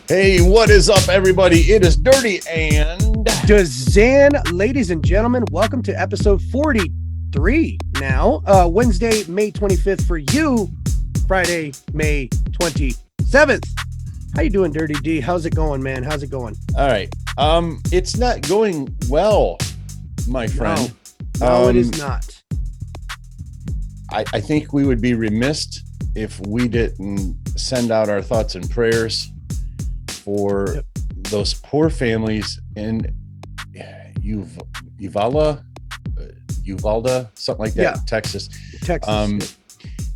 Hey, what is up, everybody? It is Dirty and DZAN, ladies and gentlemen, welcome to episode 43 now. Wednesday, May 25th for you, Friday, May 27th. How you doing, Dirty D? How's it going, man? How's it going? all right. It's not going well, my friend. No, it is not. I think we would be remiss if we didn't send out our thoughts and prayers for those poor families in Uvalde, something like that, Texas.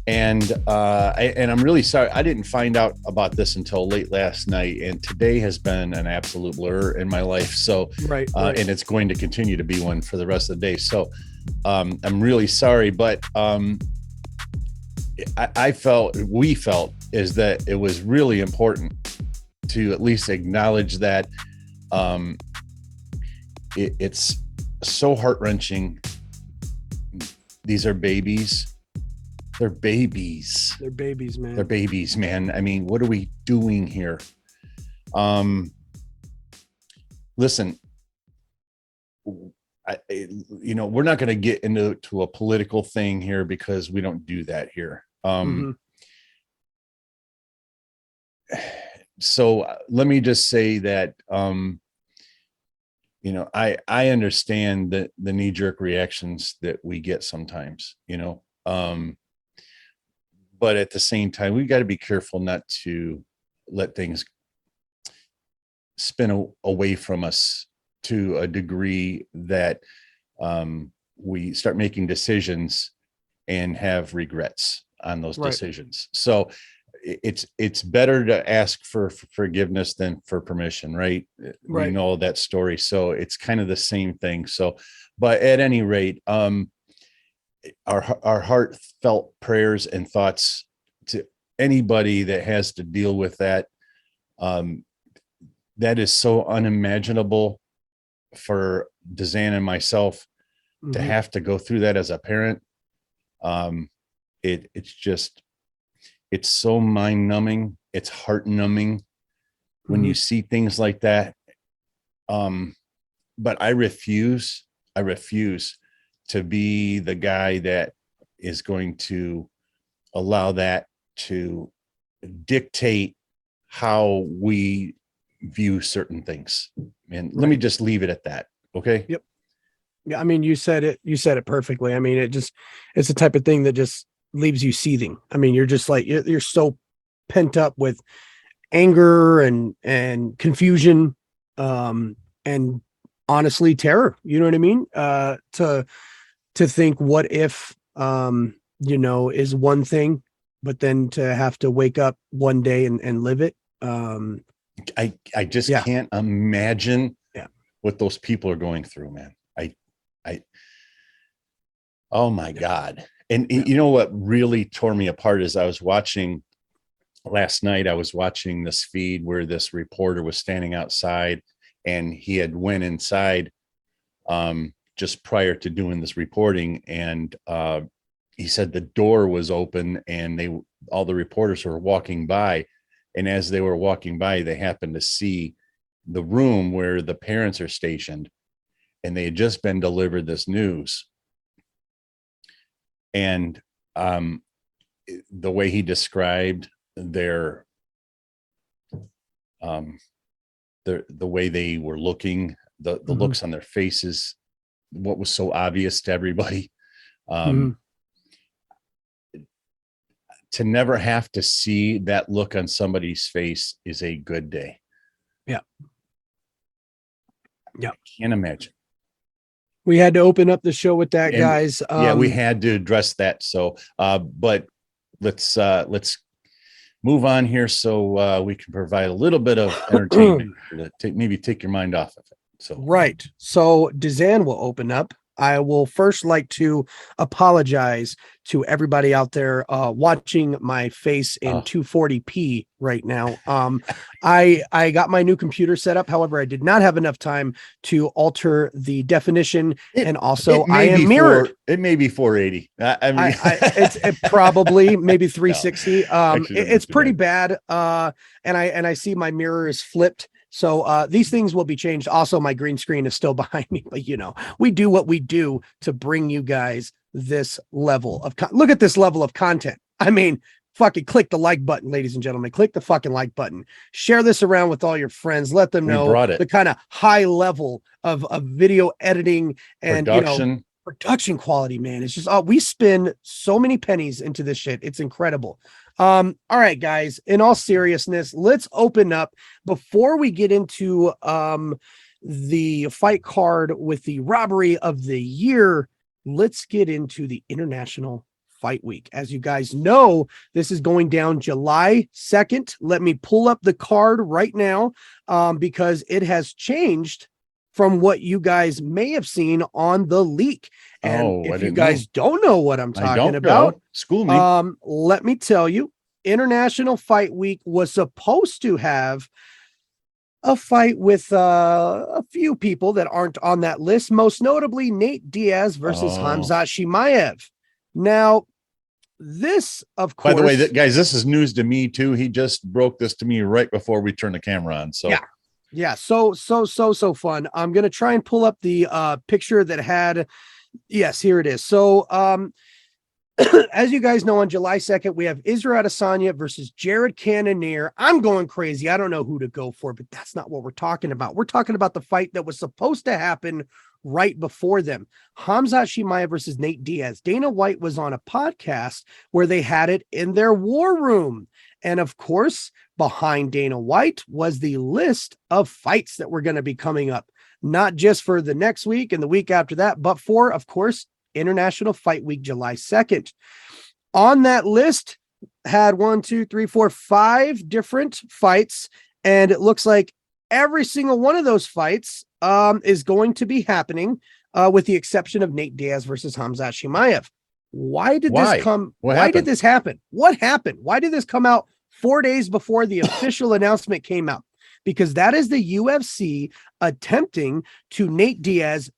And I'm really sorry. I didn't find out about this until late last night, and today has been an absolute blur in my life. So, right. And it's going to continue to be one for the rest of the day. So, I'm really sorry, but we felt is that it was really important to at least acknowledge that it's so heart-wrenching. These are babies. They're babies. They're babies, man. They're babies, man. I mean, what are we doing here? Listen, we're not going to get into a political thing here because we don't do that here. So let me just say that, I understand the knee-jerk reactions that we get sometimes, but at the same time, we got to be careful not to let things spin away from us to a degree that we start making decisions and have regrets on those decisions. So it's better to ask for forgiveness than for permission, right? We know that story. So it's kind of the same thing. So, but at any rate, our heartfelt prayers and thoughts to anybody that has to deal with that. That is so unimaginable for DZAN and myself to have to go through that as a parent. It's so mind numbing. It's heart numbing when you see things like that. But I refuse to be the guy that is going to allow that to dictate how we view certain things. And let me just leave it at that. Okay. Yep. Yeah. I mean, you said it perfectly. I mean, it's the type of thing that just leaves you seething. I mean, you're just like, you're so pent up with anger and confusion, and honestly, terror, you know what I mean? To think what if, is one thing, but then to have to wake up one day and live it. I just can't imagine what those people are going through, man. Oh my God. And you know what really tore me apart is last night, I was watching this feed where this reporter was standing outside and he had went inside just prior to doing this reporting. And he said the door was open and all the reporters were walking by. And as they were walking by, they happened to see the room where the parents are stationed, and they had just been delivered this news. And the way he described the way they were looking, the looks on their faces, what was so obvious to everybody, to never have to see that look on somebody's face is a good day. Yeah. I can't imagine. We had to open up the show with that, guys. We had to address that. So, but let's move on here so we can provide a little bit of entertainment to maybe take your mind off of it. So right. So DZAN will open up. I will first like to apologize to everybody out there watching my face in 240p right now. I got my new computer set up. However, I did not have enough time to alter the definition, and also I am mirrored. It may be 480. I mean, it's probably maybe 360. No, it's pretty bad. And I see my mirror is flipped. So these things will be changed. Also, my green screen is still behind me, but we do what we do to bring you guys this level of look at this level of content. I mean, fucking click the like button, ladies and gentlemen. Click the fucking like button. Share this around with all your friends. Let them know the kind of high level of video editing and production quality, man. It's just we spend so many pennies into this shit. It's incredible. All right, guys, in all seriousness, let's open up before we get into the fight card with the robbery of the year. Let's get into the International Fight Week. As you guys know, this is going down July 2nd. Let me pull up the card right now because it has changed from what you guys may have seen on the leak. And if you guys don't know what I'm talking about, school me. Let me tell you, International Fight Week was supposed to have a fight with a few people that aren't on that list, most notably Nate Diaz versus Khamzat Chimaev. Now, this, of course, by the way, guys, this is news to me too. He just broke this to me right before we turned the camera on. So yeah, so fun. I'm gonna try and pull up the picture that had, yes, here it is. So as you guys know, on July 2nd, we have Israel Adesanya versus Jared Cannonier. I'm going crazy. I don't know who to go for, but that's not what we're talking about. We're talking about the fight that was supposed to happen right before them. Khamzat Chimaev versus Nate Diaz. Dana White was on a podcast where they had it in their war room. And of course, behind Dana White was the list of fights that were going to be coming up, not just for the next week and the week after that, but for, of course, International Fight Week, July 2nd. On that list had 5 different fights, and it looks like every single one of those fights is going to be happening, with the exception of Nate Diaz versus Khamzat Chimaev. Why did this come? Why did this happen? What happened? Why did this come out 4 days before the official announcement came out? Because that is the UFC attempting to Nate Diaz.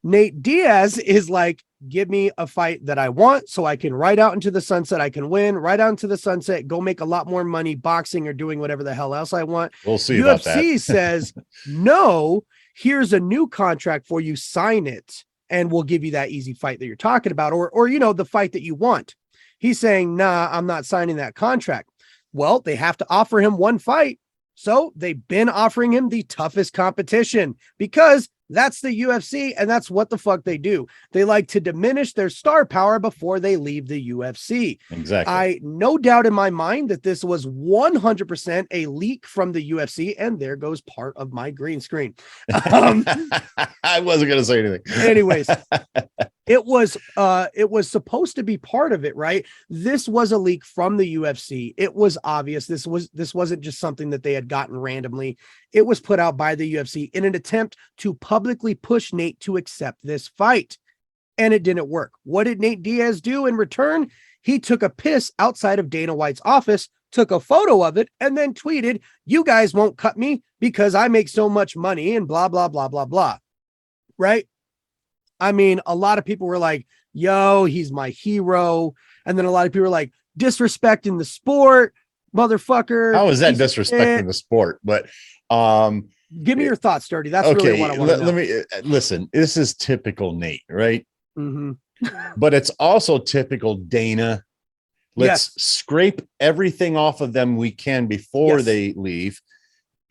Nate Diaz is like, give me a fight that I want so I can ride out into the sunset. I can win, ride out into the sunset, go make a lot more money boxing or doing whatever the hell else I want. We'll see UFC about that. says, no, here's a new contract for you. Sign it, and we'll give you that easy fight that you're talking about, or the fight that you want. He's saying, nah, I'm not signing that contract. Well, they have to offer him one fight. So they've been offering him the toughest competition because that's the UFC, and that's what the fuck they do. They like to diminish their star power before they leave the UFC. Exactly. I no doubt in my mind that this was 100% a leak from the UFC, and there goes part of my green screen. I wasn't going to say anything. Anyways, it was supposed to be part of it, right? This was a leak from the UFC. It was obvious. This wasn't just something that they had gotten randomly. It was put out by the UFC in an attempt to publicly push Nate to accept this fight. And it didn't work. What did Nate Diaz do in return? He took a piss outside of Dana White's office, took a photo of it, and then tweeted, "You guys won't cut me because I make so much money," and blah, blah, blah, blah, blah. Right? I mean, a lot of people were like, yo, he's my hero. And then a lot of people were like, disrespecting the sport, motherfucker. How is that disrespecting the sport? But give me your thoughts, Dirty. That's really what I want to know. Let me listen. This is typical Nate, right? Mm-hmm. But it's also typical Dana. Let's scrape everything off of them we can before they leave.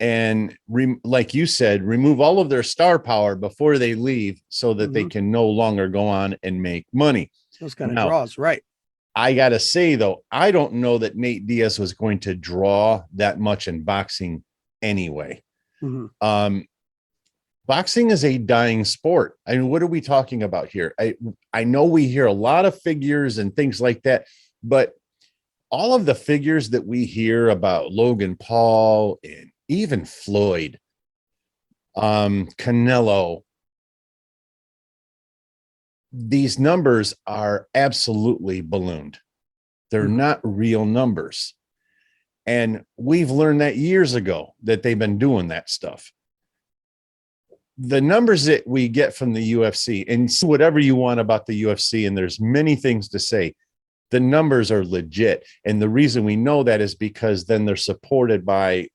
And like you said, remove all of their star power before they leave so that they can no longer go on and make money. Those kind of draws, right? I got to say, though, I don't know that Nate Diaz was going to draw that much in boxing anyway. Boxing is a dying sport. I mean, what are we talking about here? I know we hear a lot of figures and things like that, but all of the figures that we hear about Logan Paul and even Floyd, Canelo, these numbers are absolutely ballooned. They're not real numbers. And we've learned that years ago that they've been doing that stuff. The numbers that we get from the UFC, and whatever you want about the UFC, and there's many things to say, the numbers are legit. And the reason we know that is because then they're supported by,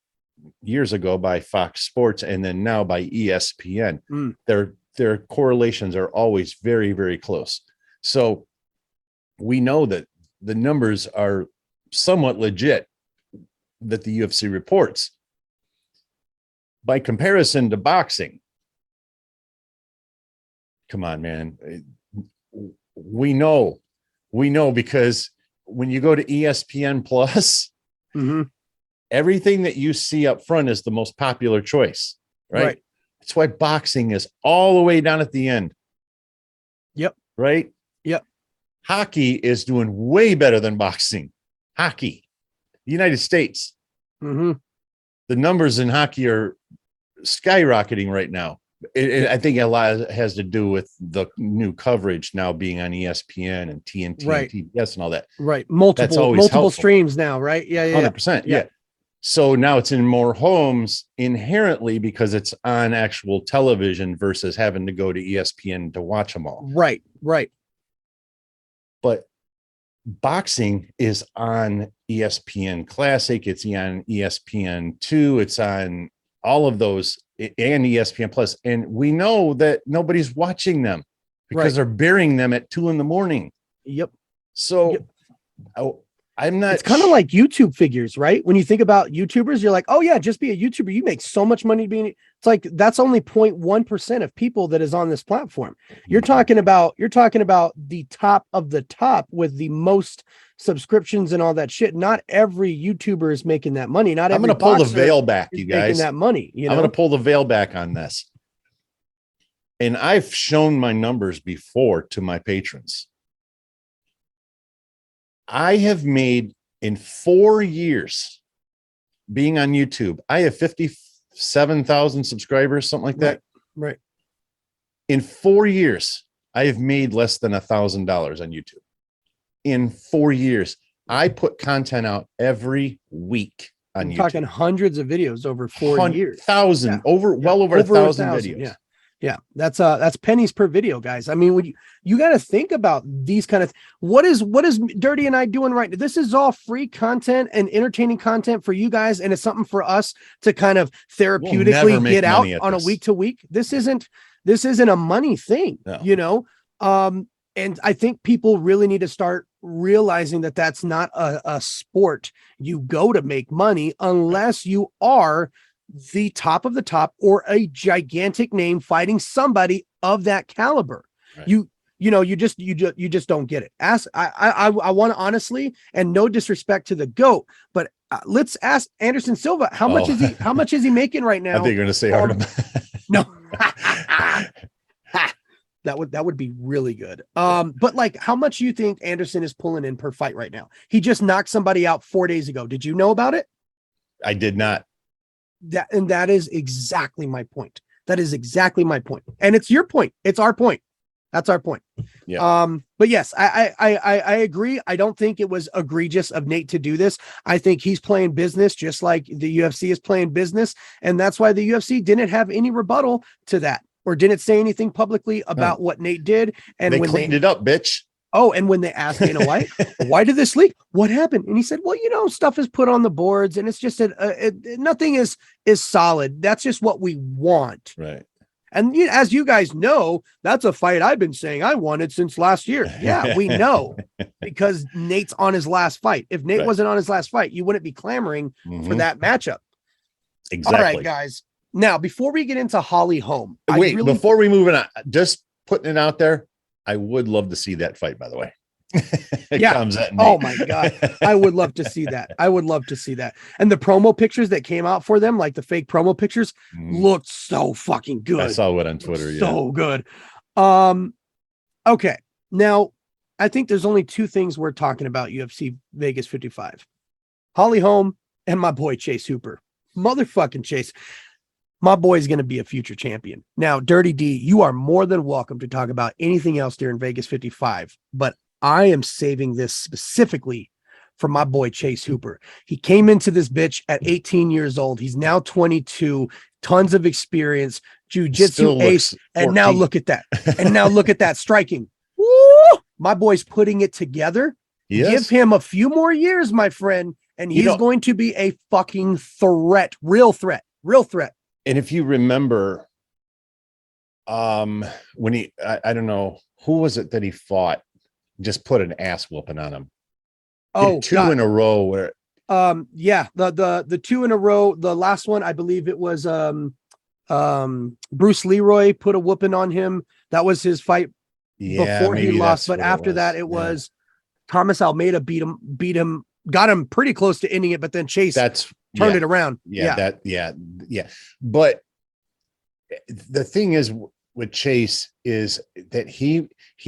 years ago, by Fox Sports, and then now by ESPN. Their correlations are always very, very close. So we know that the numbers are somewhat legit that the UFC reports. By comparison to boxing, come on, man. We know because when you go to ESPN Plus, everything that you see up front is the most popular choice, right? That's why boxing is all the way down at the end. Yep. Right? Yep. Hockey is doing way better than boxing. Hockey, the United States. The numbers in hockey are skyrocketing right now. I think a lot has to do with the new coverage now being on ESPN and TNT and TBS and all that. Right. Multiple streams now, right? Yeah. 100%. Yeah. So now it's in more homes inherently because it's on actual television versus having to go to ESPN to watch them all. Right. But boxing is on ESPN Classic. It's on ESPN2. It's on all of those and ESPN Plus. And we know that nobody's watching them because they're burying them at 2 a.m. Yep. So I'm not. It's kind of like YouTube figures, right? When you think about YouTubers, you're like, oh yeah, just be a YouTuber. You make so much money being. It's like that's only 0.1% of people that is on this platform. You're talking about the top of the top with the most subscriptions and all that shit. Not every YouTuber is making that money. Not every. I'm going to pull the veil back, you guys. Making that money. You know? I'm going to pull the veil back on this. And I've shown my numbers before to my patrons. I have made in 4 years being on YouTube, I have 57,000 subscribers, something like that. Right. In 4 years, I have made less than $1,000 on YouTube. In 4 years, I put content out every week on YouTube. Talking hundreds of videos over 4 years. Well over 1,000 videos. Yeah, that's pennies per video, guys. I mean, when you got to think about these kind of what is Dirty and I doing right now? This is all free content and entertaining content for you guys, and it's something for us to kind of therapeutically get out on a week to week. This isn't a money thing, you know. And I think people really need to start realizing that that's not a sport you go to make money unless you are the top of the top or a gigantic name fighting somebody of that caliber. Right. You just don't get it. I want to honestly, and no disrespect to the GOAT, but let's ask Anderson Silva, how much is he making right now? I think you're going to say Artem. No. That would be really good. But like, how much do you think Anderson is pulling in per fight right now? He just knocked somebody out 4 days ago. Did you know about it? I did not. That is exactly my point. That is exactly my point. And it's your point. It's our point. That's our point. Yeah. But yes, I agree. I don't think it was egregious of Nate to do this. I think he's playing business just like the UFC is playing business. And that's why the UFC didn't have any rebuttal to that or didn't say anything publicly about what Nate did. And they cleaned it up, bitch. Oh, and when they asked Dana White, why did this leak? What happened? And he said, well, stuff is put on the boards and it's just nothing is solid. That's just what we want. Right. And as you guys know, that's a fight I've been saying I wanted since last year. Yeah, we know because Nate's on his last fight. If Nate wasn't on his last fight, you wouldn't be clamoring for that matchup. Exactly. All right, guys. Now, before we get into Holly Holm. Before we move on, just putting it out there, I would love to see that fight, by the way. Oh my God. I would love to see that. And the promo pictures that came out for them, like the fake promo pictures, looked so fucking good. I saw it on Twitter. So good. Okay. Now, I think there's only two things we're talking about UFC Vegas 55. Holly Holm and my boy Chase Hooper. Motherfucking Chase. my boy's going to be a future champion. Now, Dirty D, you are more than welcome to talk about anything else during Vegas 55, but I am saving this specifically for my boy Chase Hooper. He came into this bitch at 18 years old. He's now 22, tons of experience, jiu-jitsu ace, and now look at that. And now look at that striking. Woo! My boy's putting it together. Give him a few more years, my friend, and he's going to be a fucking threat, real threat. And if you remember, when he, I don't know, who was it that he fought? Just put an ass whooping on him. Oh, two in a row where the two in a row. The last one, I believe it was Bruce Leroy put a whooping on him. That was his fight before he lost. But after that, it was Thomas Almeida beat him, got him pretty close to ending it, but then Chase turned it around. But the thing is with Chase is that he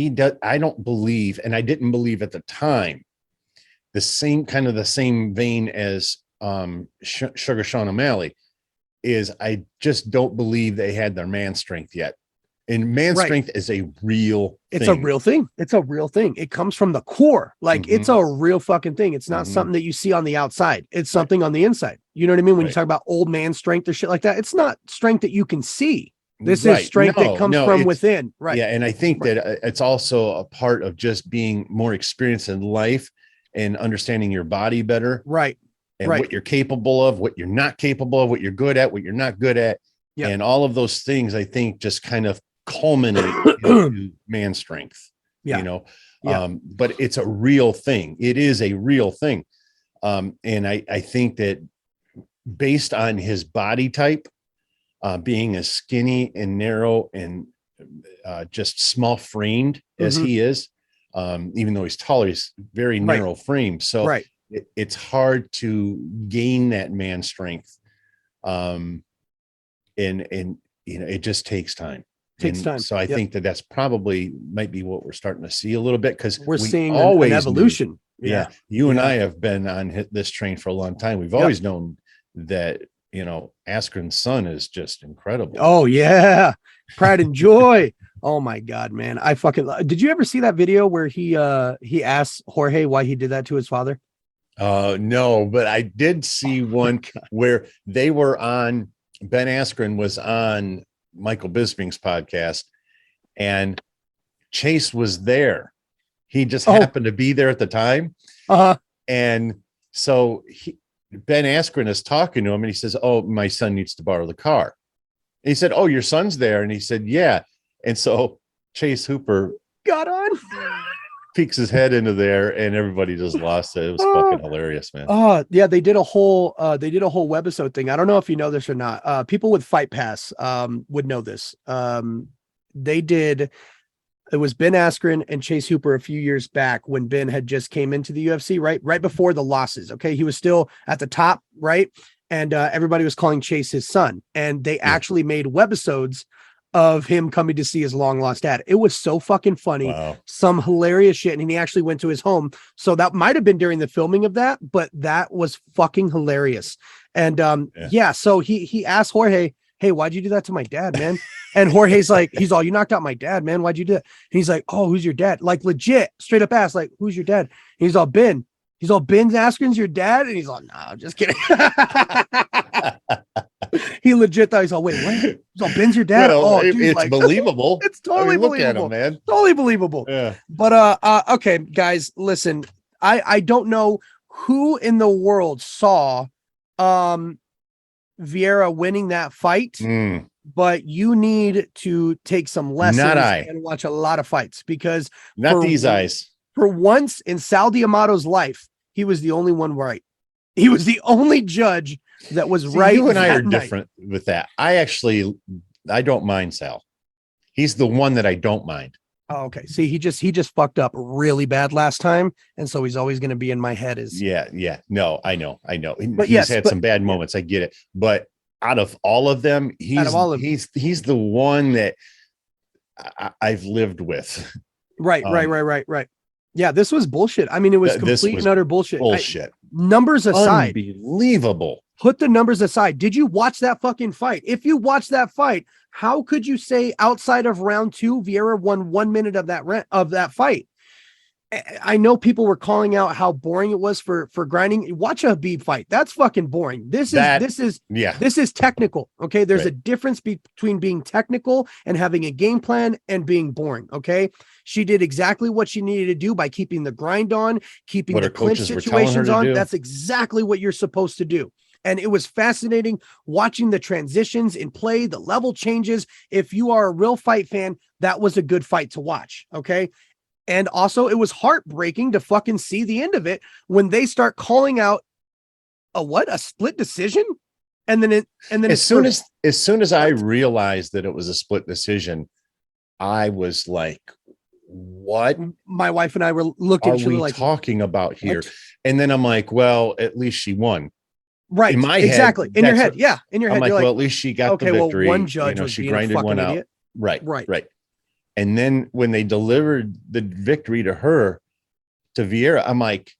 does, I don't believe, and I didn't believe at the time, the same vein as Sugar Sean O'Malley is, I just don't believe they had their man strength yet. And man strength is a real thing. It's a real thing. It's a real thing. It comes from the core. Like it's a real fucking thing. It's not something that you see on the outside. It's something on the inside. You know what I mean? When you talk about old man strength or shit like that, it's not strength that you can see. This is strength that comes from within. Right. Yeah. And I think that it's also a part of just being more experienced in life and understanding your body better. Right. And what you're capable of, what you're not capable of, what you're good at, what you're not good at. Yep. And all of those things, I think, just kind of culminate into man strength, you know, but it's a real thing. It is a real thing. And I think that based on his body type, being as skinny and narrow and just small framed as he is, even though he's taller, he's very narrow framed. So it's hard to gain that man strength. And you know, it just takes time. So I think that's probably might be what we're starting to see a little bit, because we're seeing an evolution. You and I have been on this train for a long time. We've always known that, you know, Askren's son is just incredible. Oh yeah. Pride and joy. Oh my God, man. I fucking did you ever see that video where he asked Jorge why he did that to his father? No, but I did see one where they were on, Ben Askren was on Michael Bisping's podcast, and Chase was there. He just happened to be there at the time. And so Ben Askren is talking to him, and he says, "Oh, my son needs to borrow the car." And he said, "Oh, your son's there?" And he said, "Yeah." And so Chase Hooper got on, peeks his head into there, and everybody just lost it. It was fucking hilarious, man. Oh yeah, they did a whole webisode thing. I don't know if you know this or not. People with Fight Pass would know this. They did. It was Ben Askren and Chase Hooper a few years back when Ben had just came into the UFC, right before the losses. Okay, he was still at the top, right, and everybody was calling Chase his son, and they actually made webisodes of him coming to see his long lost dad. It was so fucking funny. Some hilarious shit. And he actually went to his home. So that might've been during the filming of that, but that was fucking hilarious. And so he asked Jorge, "Hey, why'd you do that to my dad, man?" And Jorge's like, he's all, "You knocked out my dad, man. Why'd you do that?" And he's like, "Oh, who's your dad?" Like legit straight up asked, like, "Who's your dad?" And he's all, "Ben." He's all, "Ben Askren's your dad?" And he's all, "No, I'm just kidding." He legit thought, he's all, "Wait, what?" He's all, "Ben's your dad?" Well, dude, it's like, believable. It's totally believable. Look at him, man. Totally believable. Yeah. But okay, guys, listen. I don't know who in the world saw Vieira winning that fight, but you need to take some lessons and watch a lot of fights, because not these eyes. For once in Sal D'Amato's life, he was the only one right. He was the only judge that was right. You and I are different with that. I don't mind Sal. He's the one that I don't mind. Oh, okay. See, he just fucked up really bad last time, and so he's always going to be in my head as No, I know. But he's had some bad moments. I get it. But out of all of them, he's the one that I've lived with. Right. Yeah, this was bullshit. I mean, it was complete and utter bullshit. Bullshit. numbers aside, unbelievable. put the numbers aside. Did you watch that fucking fight? If you watched that fight, how could you say outside of round 2, Vieira won 1 minute of that fight? I know people were calling out how boring it was for grinding. Watch a Habib fight. That's fucking boring. This is technical. Okay. There's a difference between being technical and having a game plan and being boring. Okay. She did exactly what she needed to do by keeping the grind on, keeping the clinch situations on. That's exactly what you're supposed to do. And it was fascinating watching the transitions in play, the level changes. If you are a real fight fan, that was a good fight to watch. Okay. And also it was heartbreaking to fucking see the end of it when they start calling out a split decision. And then as soon as I realized that it was a split decision, I was like, what? My wife and I were looking at each other like, talking about here? What? And then I'm like, well, at least she won. Right. In my exactly. Head, in your head. Yeah. In your head. I'm like, well, at least she got the victory. Well, one judge was she being grinded a one out. Idiot. Right. And then when they delivered the victory to her, to Vieira, I'm like,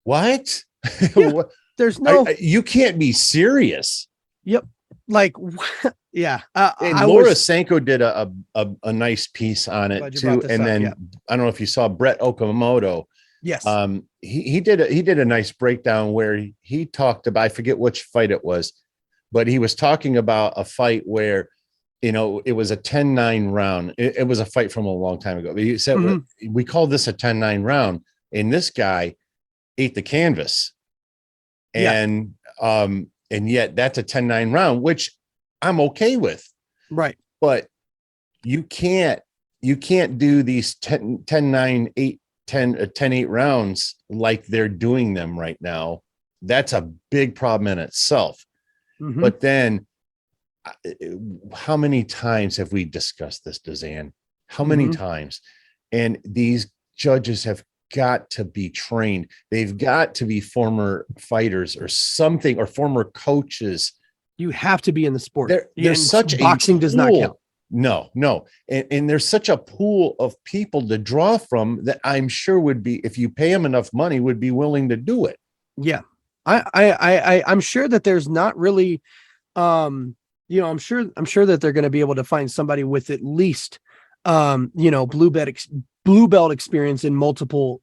what? Yeah, there's no, you can't be serious. Yep. Like, yeah. And Laura Sanko did a nice piece on it too. And then I don't know if you saw Brett Okamoto. Yes. He did a nice breakdown where he talked about, I forget which fight it was, but he was talking about a fight where, it was a 10-9 round. It was a fight from a long time ago. He said, we call this a 10-9 round, and this guy ate the canvas. And yet that's a 10-9 round, which I'm okay with. Right. But you can't do these 10-9, 10-8 rounds like they're doing them right now. That's a big problem in itself. But then how many times have we discussed this, DZAN? How many times? And these judges have got to be trained. They've got to be former fighters or something, or former coaches. You have to be in the sport. There's such boxing does not count. No. And there's such a pool of people to draw from that I'm sure would be, if you pay them enough money, would be willing to do it. Yeah. I'm sure that there's not really, I'm sure that they're going to be able to find somebody with at least, blue belt experience in multiple,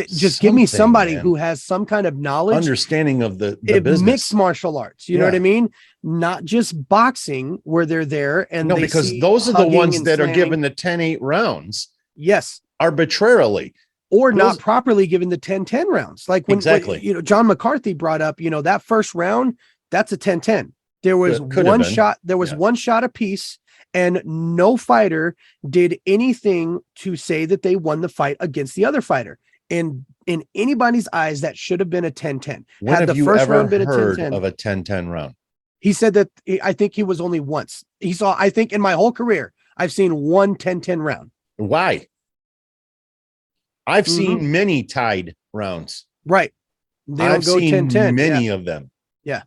just give me somebody who has some kind of knowledge, understanding of the business, mixed martial arts. You know what I mean? Not just boxing where they're there. And because those are the ones that are given the 10-8 rounds. Yes. Arbitrarily. Or not properly given the 10-10 rounds. Like when, John McCarthy brought up, that first round, that's a 10-10. There was one shot. There was one shot apiece, and no fighter did anything to say that they won the fight against the other fighter. And in anybody's eyes, that should have been a 10-10. Had the first round been a 10-10 of a 10-10 round? He said that I think he was only once. He saw, I think in my whole career, I've seen one 10-10 round. Why? I've seen many tied rounds. Right. They don't go 10-10. Many of them. Yeah.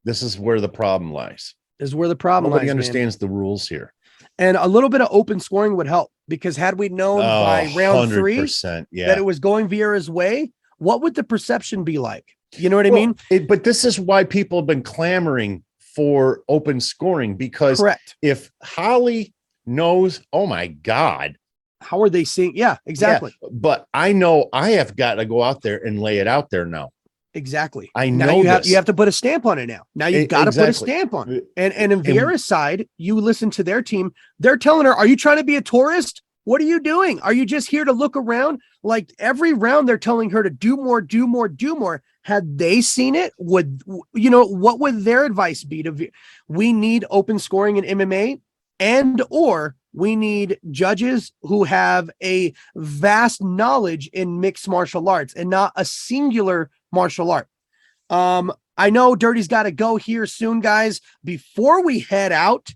This is where the problem lies. Nobody understands the rules here. And a little bit of open scoring would help, because had we known by round 3 that it was going Vieira's way, what would the perception be like? You know what I mean? But this is why people have been clamoring for open scoring, because if Holly knows, oh my God, how are they seeing? Yeah, exactly. Yeah, but I know I have got to go out there and lay it out there now. Exactly. I know you have to put a stamp on it now. Now you've got to put a stamp on it. And in Vieira's side, you listen to their team. They're telling her, are you trying to be a tourist? What are you doing? Are you just here to look around? Like every round they're telling her to do more, do more, do more. Had they seen it, what would their advice be to we need open scoring in MMA, and or we need judges who have a vast knowledge in mixed martial arts and not a singular martial art. I know Dirty's got to go here soon, guys. Before we head out,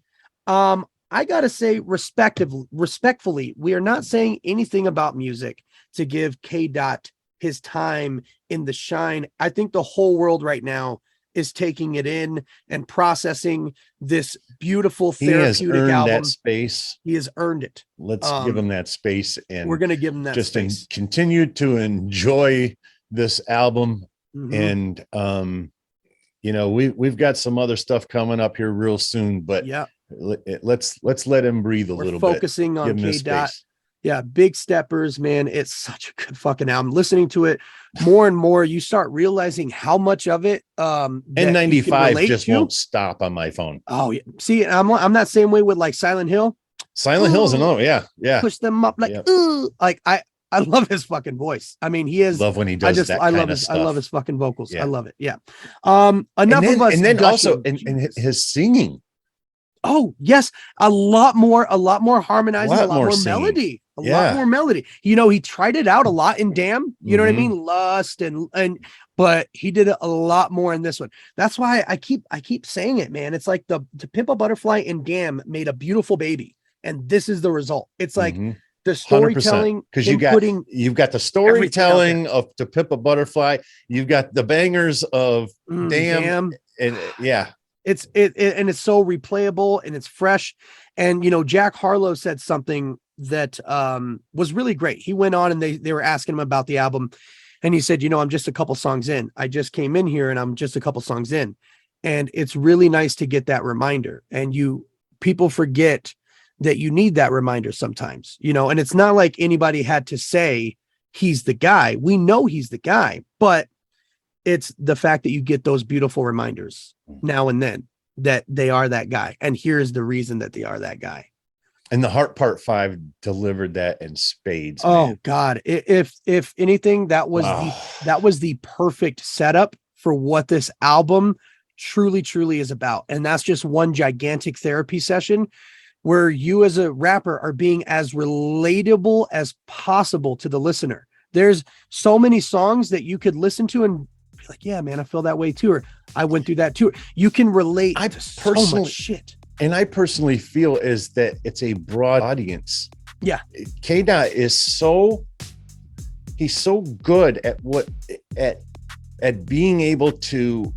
I got to say respectfully, we are not saying anything about music to give K. Dot his time in the shine. I think the whole world right now is taking it in and processing this beautiful He has therapeutic earned album. that space. He has earned it. Let's give him that space, and we're going to give him that space. Continue to enjoy this album. Mhm. And you know, we've got some other stuff coming up here real soon, but yeah, let's let him breathe a little bit. Focusing on Give him his K-Dot. space. Yeah, Big Steppers, man. It's such a good fucking album. Listening to it more and more, you start realizing how much of it N95 just won't stop on my phone. Oh yeah. See, I'm that same way with like Silent Hill. Silent Hill's another, yeah. Push them up like like I love his fucking voice. I mean, he is love when he does I love his fucking vocals. Yeah. I love it. Yeah. Enough of us. And then also and his singing. Oh, yes. A lot more harmonizing, a lot more melody. A lot more melody. You know, he tried it out a lot in Damn, you know what I mean? Lust but he did it a lot more in this one. That's why I keep saying it, man. It's like To Pimp a Butterfly and Damn made a beautiful baby. And this is the result. It's like the storytelling, because you've got the storytelling of To Pimp a Butterfly, you've got the bangers of Damn. And it's so replayable and it's fresh. And you know, Jack Harlow said something that was really great. He went on and they were asking him about the album, and he said, you know, I'm just a couple songs in. I just came in here and I'm just a couple songs in. And it's really nice to get that reminder. And people forget that you need that reminder sometimes, you know, and it's not like anybody had to say he's the guy. We know he's the guy, but it's the fact that you get those beautiful reminders now and then that they are that guy. And here's the reason that they are that guy. And the Heart Part 5 delivered that in spades. Oh man. God. If anything, that was the perfect setup for what this album truly is about. And that's just one gigantic therapy session where you as a rapper are being as relatable as possible to the listener. There's so many songs that you could listen to and be like, yeah, man, I feel that way too. Or I went through that too. You can relate to so much shit. And I personally feel is that it's a broad audience. Yeah. K-Dot is he's so good at being able to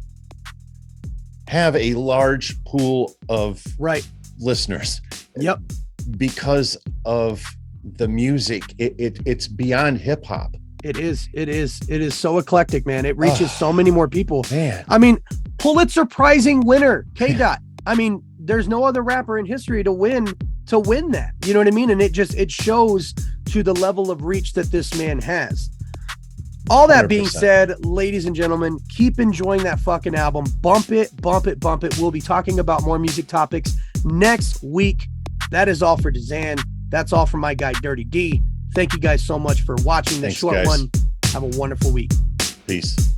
have a large pool of listeners. Yep. Because of the music, it's beyond hip hop. It is so eclectic, man. It reaches so many more people. Man, I mean, Pulitzer Prizing winner K-Dot. I mean, there's no other rapper in history to win that. You know what I mean? And it shows to the level of reach that this man has. All that 100%. being said, ladies and gentlemen, keep enjoying that fucking album. Bump it. We'll be talking about more music topics next week. That is all for DZAN. That's all for my guy, Dirty D. Thank you guys so much for watching this short one. Have a wonderful week. Peace.